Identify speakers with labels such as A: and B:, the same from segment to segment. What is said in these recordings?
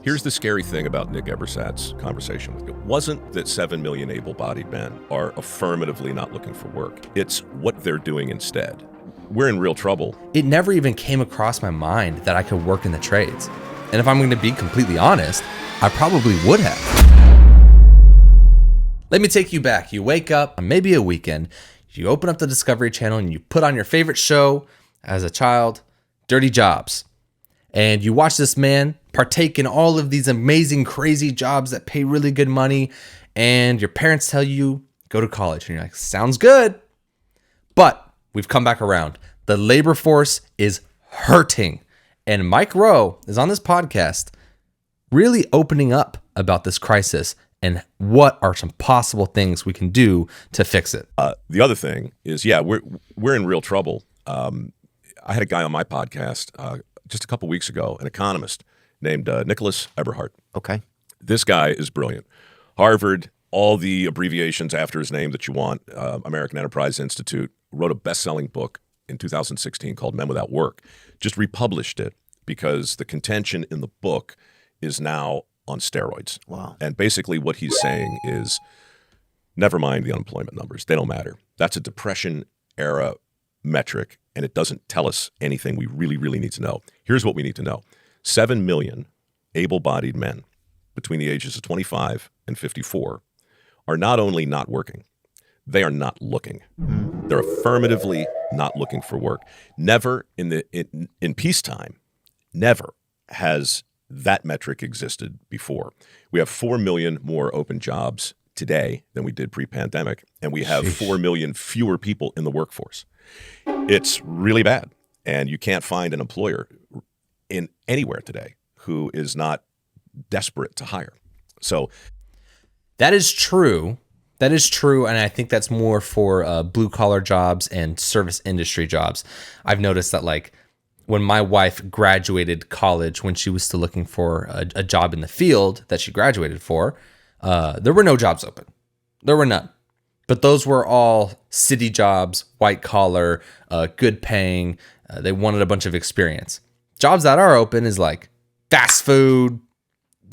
A: Here's the scary thing about Nick Ebersat's conversation with you. It wasn't that 7 million able-bodied men are affirmatively not looking for work. It's what they're doing instead. We're in real trouble.
B: It never even came across my mind that I could work in the trades. And if I'm going to be completely honest, I probably would have. Let me take you back. You wake up on maybe a weekend, you open up the Discovery Channel and you put on your favorite show as a child, Dirty Jobs. And you watch this man partake in all of these amazing, crazy jobs that pay really good money. And your parents tell you, go to college. And you're like, sounds good. But we've come back around. The labor force is hurting. And Mike Rowe is on this podcast really opening up about this crisis and what are some possible things we can do to fix it.
A: The other thing is, we're in real trouble. I had a guy on my podcast just a couple weeks ago, an economist named Nicholas Eberhardt.
C: Okay.
A: This guy is brilliant. Harvard, all the abbreviations after his name that you want, American Enterprise Institute, wrote a best-selling book in 2016 called Men Without Work, just republished it because the contention in the book is now on steroids.
C: Wow.
A: And basically what he's saying is, never mind the unemployment numbers. They don't matter. That's a Depression-era metric, and it doesn't tell us anything we really, really need to know. Here's what we need to know. 7 million able-bodied men between the ages of 25 and 54 are not only not working, they are not looking. They're affirmatively not looking for work. Never in peacetime, never has that metric existed before. We have 4 million more open jobs today than we did pre-pandemic, and we have 4 million fewer people in the workforce. It's really bad, and you can't find an employer in anywhere today who is not desperate to hire. So
B: that is true. That is true, and I think that's more for blue-collar jobs and service industry jobs. I've noticed that, like, when my wife graduated college, when she was still looking for a job in the field that she graduated for, there were no jobs open. There were none. But those were all city jobs, white collar, good paying. They wanted a bunch of experience. Jobs that are open is like fast food,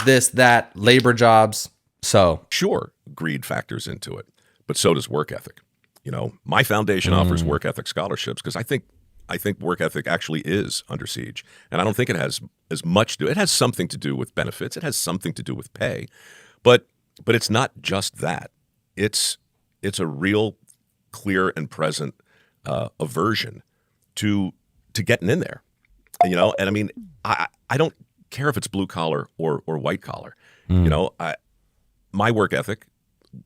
B: this, that, labor jobs. So
A: sure, greed factors into it, but so does work ethic. You know, my foundation offers work ethic scholarships because I think work ethic actually is under siege. And I don't think it has as much to do. It has something to do with benefits. It has something to do with pay. But it's not just that. It's a real clear and present aversion to getting in there. And, you know, and I mean, I don't care if it's blue collar or white collar. You know, my work ethic,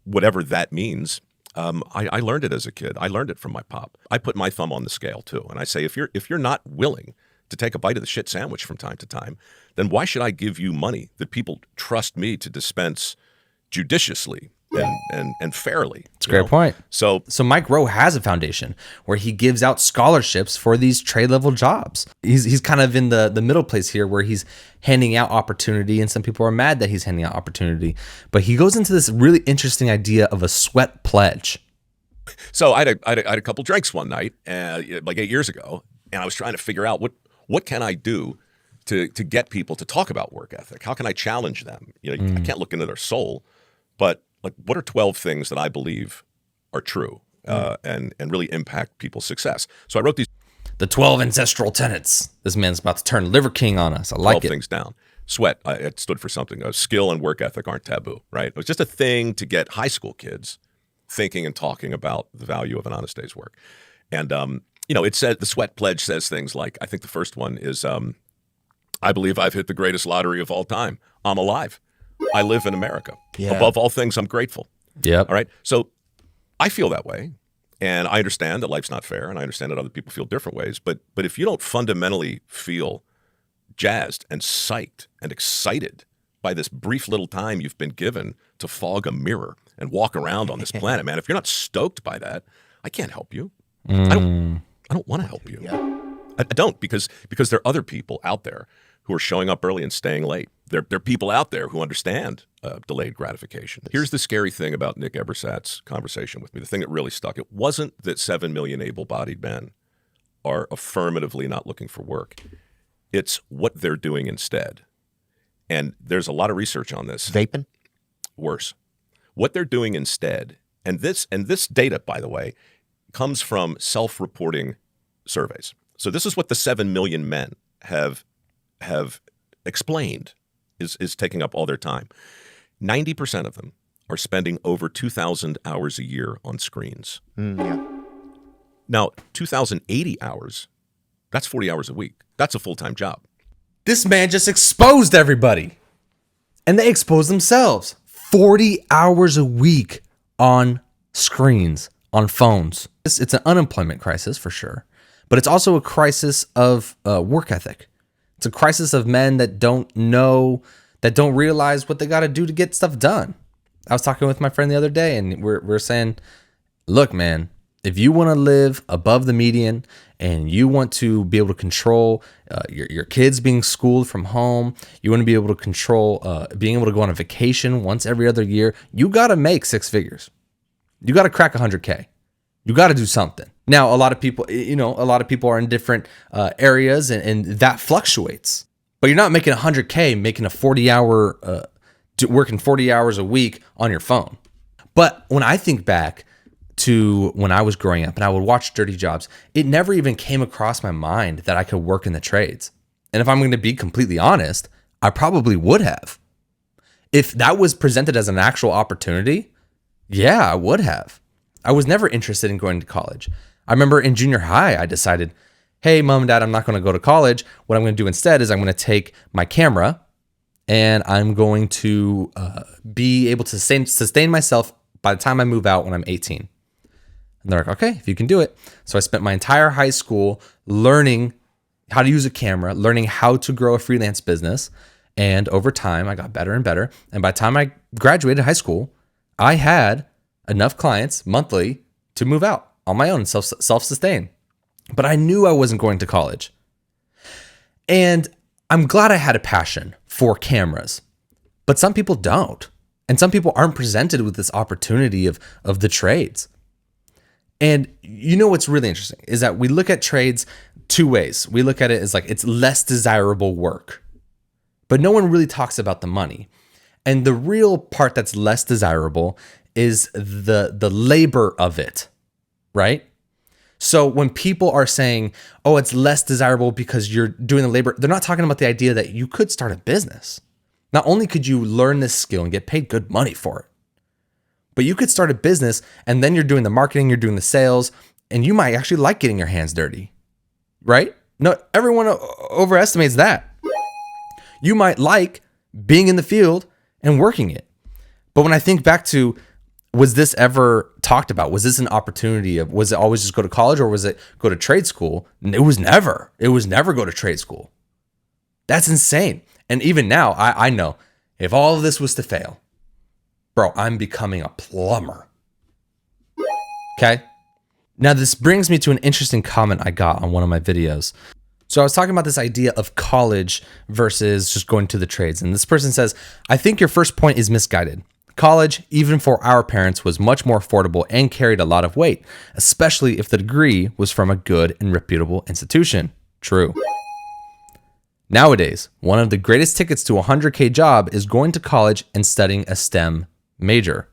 A: whatever that means, I learned it as a kid. I learned it from my pop. I put my thumb on the scale too, and I say, if you're not willing to take a bite of the shit sandwich from time to time, then why should I give you money that people trust me to dispense judiciously and fairly?
B: That's a great point.
A: So
B: Mike Rowe has a foundation where he gives out scholarships for these trade level jobs. He's kind of in the middle place here where he's handing out opportunity, and some people are mad that he's handing out opportunity. But he goes into this really interesting idea of a sweat pledge.
A: So I had a couple drinks one night, like 8 years ago, and I was trying to figure out what can I do to get people to talk about work ethic? How can I challenge them? You know, I can't look into their soul, but like, what are 12 things that I believe are true and really impact people's success? So I wrote these.
B: The 12 ancestral tenets. This man's about to turn Liver King on us. I like
A: 12 things down. Sweat, it stood for something. Skill and work ethic aren't taboo, right? It was just a thing to get high school kids thinking and talking about the value of an honest day's work. And, you know, it said, the sweat pledge says things like, I think the first one is, I believe I've hit the greatest lottery of all time. I'm alive. I live in America. Yeah. Above all things, I'm grateful.
B: Yep.
A: All right. So I feel that way. And I understand that life's not fair. And I understand that other people feel different ways. But if you don't fundamentally feel jazzed and psyched and excited by this brief little time you've been given to fog a mirror and walk around on this planet, man, if you're not stoked by that, I can't help you. I don't want to help you. Yeah. I don't because there are other people out there who are showing up early and staying late. There are people out there who understand delayed gratification. Here's the scary thing about Nick Ebersat's conversation with me, the thing that really stuck. It wasn't that 7 million able-bodied men are affirmatively not looking for work. It's what they're doing instead. And there's a lot of research on this.
C: Vaping?
A: Worse. What they're doing instead, and this data, by the way, comes from self-reporting surveys. So this is what the 7 million men have explained is taking up all their time. 90% of them are spending over 2,000 hours a year on screens.
C: Yeah.
A: Now, 2,080 hours, that's 40 hours a week. That's a full-time job.
B: This man just exposed everybody. And they exposed themselves. 40 hours a week on screens, on phones. It's an unemployment crisis for sure. But it's also a crisis of work ethic. It's a crisis of men that don't know, that don't realize what they got to do to get stuff done. I was talking with my friend the other day, and we're saying, look, man, if you want to live above the median and you want to be able to control your kids being schooled from home, you want to be able to control being able to go on a vacation once every other year, you got to make 6 figures. You got to crack 100K. You got to do something. Now, a lot of people are in different areas and that fluctuates. But you're not making 100K making a 40-hour, working 40 hours a week on your phone. But when I think back to when I was growing up and I would watch Dirty Jobs, it never even came across my mind that I could work in the trades. And if I'm going to be completely honest, I probably would have. If that was presented as an actual opportunity, yeah, I would have. I was never interested in going to college. I remember in junior high, I decided, hey, mom and dad, I'm not going to go to college. What I'm going to do instead is I'm going to take my camera and I'm going to be able to sustain myself by the time I move out when I'm 18. And they're like, okay, if you can do it. So I spent my entire high school learning how to use a camera, learning how to grow a freelance business. And over time, I got better and better. And by the time I graduated high school, I had enough clients monthly to move out on my own, self-sustain. But I knew I wasn't going to college. And I'm glad I had a passion for cameras, but some people don't. And some people aren't presented with this opportunity of the trades. And you know what's really interesting is that we look at trades 2 ways. We look at it as like it's less desirable work, but no one really talks about the money. And the real part that's less desirable is the labor of it, right? So when people are saying, oh, it's less desirable because you're doing the labor, they're not talking about the idea that you could start a business. Not only could you learn this skill and get paid good money for it, but you could start a business and then you're doing the marketing, you're doing the sales, and you might actually like getting your hands dirty, right? No, everyone overestimates that. You might like being in the field and working it. But when I think back to, was this ever talked about? Was this an opportunity was it always just go to college or was it go to trade school? It was never go to trade school. That's insane. And even now, I know if all of this was to fail, bro, I'm becoming a plumber. Okay. Now this brings me to an interesting comment I got on one of my videos. So I was talking about this idea of college versus just going to the trades. And this person says, I think your first point is misguided. College, even for our parents, was much more affordable and carried a lot of weight, especially if the degree was from a good and reputable institution. True. Nowadays, one of the greatest tickets to a 100K job is going to college and studying a STEM major.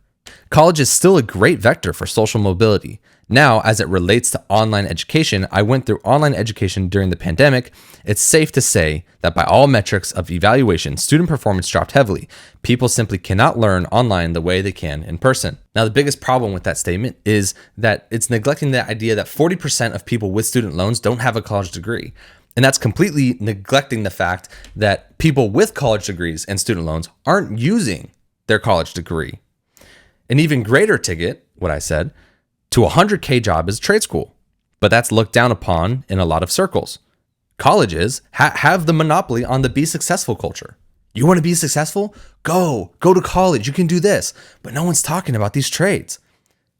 B: College is still a great vector for social mobility. Now, as it relates to online education, I went through online education during the pandemic. It's safe to say that by all metrics of evaluation, student performance dropped heavily. People simply cannot learn online the way they can in person. Now, the biggest problem with that statement is that it's neglecting the idea that 40% of people with student loans don't have a college degree. And that's completely neglecting the fact that people with college degrees and student loans aren't using their college degree. An even greater ticket, what I said, to a 100K job is trade school, but that's looked down upon in a lot of circles. Colleges have the monopoly on the be successful culture. You want to be successful? Go to college. You can do this, but no one's talking about these trades.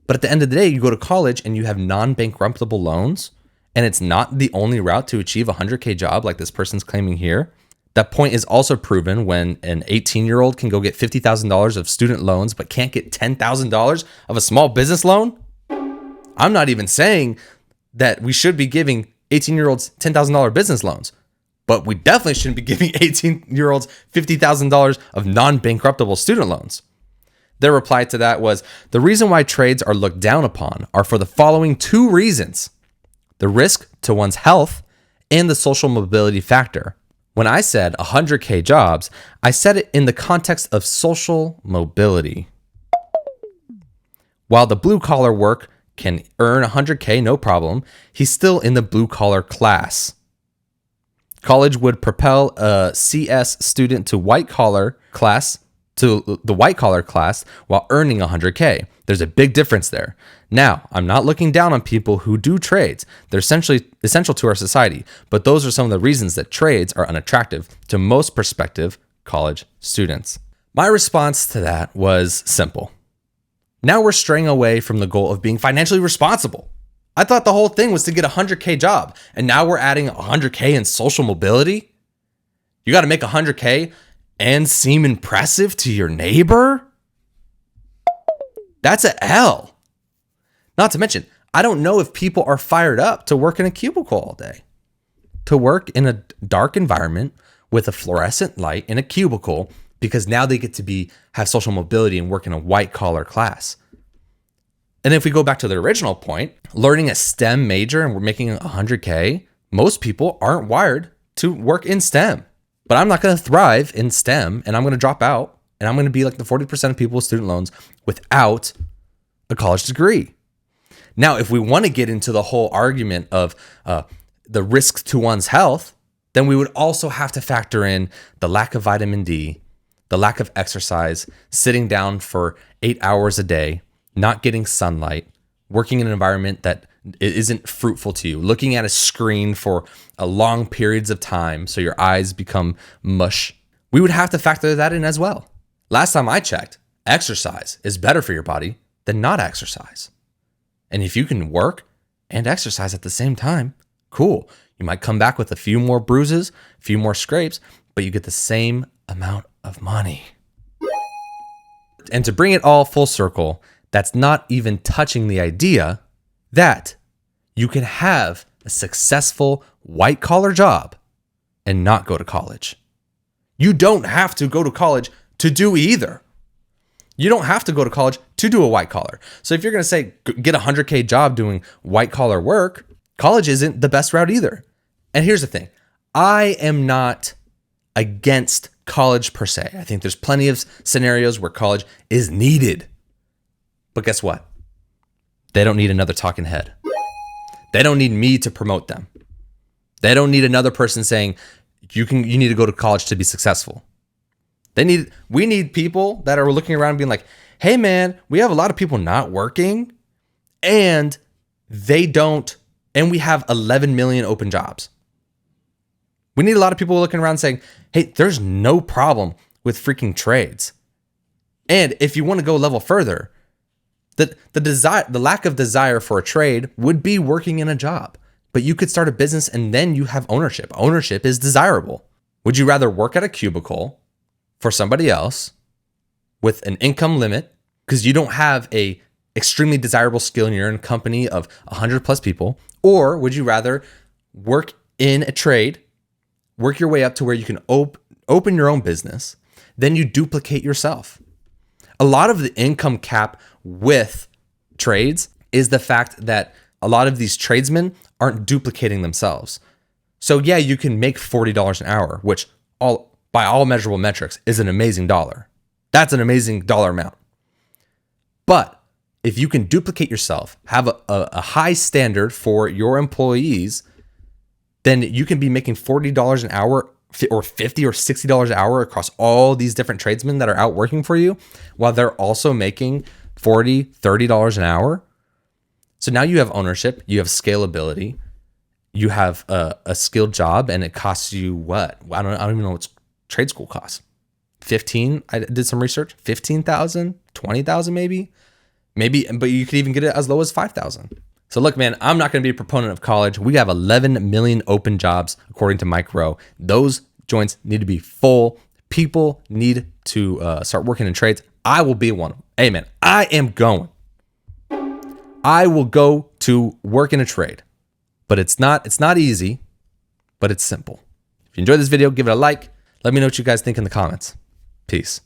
B: But at the end of the day, you go to college and you have non-bankruptable loans, and it's not the only route to achieve a 100K job like this person's claiming here. That point is also proven when an 18-year-old can go get $50,000 of student loans, but can't get $10,000 of a small business loan. I'm not even saying that we should be giving 18-year-olds $10,000 business loans. but we definitely shouldn't be giving 18-year-olds $50,000 of non-bankruptable student loans. Their reply to that was, the reason why trades are looked down upon are for the following two reasons: the risk to one's health and the social mobility factor. When I said 100K jobs, I said it in the context of social mobility. While the blue collar work can earn 100K no problem, he's still in the blue collar class. College would propel a CS student to the white collar class while earning 100K. There's a big difference there. Now, I'm not looking down on people who do trades. They're essential to our society, but those are some of the reasons that trades are unattractive to most prospective college students. My response to that was simple. Now we're straying away from the goal of being financially responsible. I thought the whole thing was to get a 100K job, and now we're adding 100K in social mobility? You got to make 100K and seem impressive to your neighbor? That's a L. Not to mention, I don't know if people are fired up to work in a cubicle all day. To work in a dark environment with a fluorescent light in a cubicle, because now they get to have social mobility and work in a white collar class. And if we go back to the original point, learning a STEM major and we're making 100K, most people aren't wired to work in STEM. But I'm not going to thrive in STEM, and I'm going to drop out, and I'm going to be like the 40% of people with student loans without a college degree. Now, if we want to get into the whole argument of the risk to one's health, then we would also have to factor in the lack of vitamin D, the lack of exercise, sitting down for 8 hours a day, not getting sunlight, working in an environment that isn't fruitful to you, looking at a screen for long periods of time so your eyes become mush. We would have to factor that in as well. Last time I checked, exercise is better for your body than not exercise. And if you can work and exercise at the same time, cool. You might come back with a few more bruises, a few more scrapes, but you get the same amount of money. And to bring it all full circle, that's not even touching the idea that you can have a successful white collar job and not go to college. You don't have to go to college to do either. You don't have to go to college to do a white collar. So if you're going to say get a 100K job doing white collar work, college isn't the best route either. And here's the thing. I am not against college per se. I think there's plenty of scenarios where college is needed. But guess what? They don't need another talking head. They don't need me to promote them. They don't need another person saying you need to go to college to be successful. We need people that are looking around and being like, hey man, we have a lot of people not working and we have 11 million open jobs. We need a lot of people looking around saying, hey, there's no problem with freaking trades. And if you want to go a level further, the lack of desire for a trade would be working in a job. But you could start a business and then you have ownership. Ownership is desirable. Would you rather work at a cubicle for somebody else with an income limit because you don't have a extremely desirable skill and you're in a company of 100 plus people? Or would you rather work in a trade, work your way up to where you can open your own business, then you duplicate yourself? A lot of the income cap with trades is the fact that a lot of these tradesmen aren't duplicating themselves. So yeah, you can make $40 an hour, which by all measurable metrics is an amazing dollar. That's an amazing dollar amount. But if you can duplicate yourself, have a high standard for your employees, then you can be making $40 an hour or $50 or $60 an hour across all these different tradesmen that are out working for you, while they're also making $40, $30 an hour. So now you have ownership, you have scalability, you have a skilled job, and it costs you what? I don't even know what trade school costs. 15, I did some research, 15,000, 20,000 maybe, but you could even get it as low as 5,000. So look, man, I'm not going to be a proponent of college. We have 11 million open jobs, according to Mike Rowe. Those joints need to be full. People need to start working in trades. I will be one of them. Hey, man, I am going. I will go to work in a trade, but it's not easy, but it's simple. If you enjoyed this video, give it a like. Let me know what you guys think in the comments. Peace.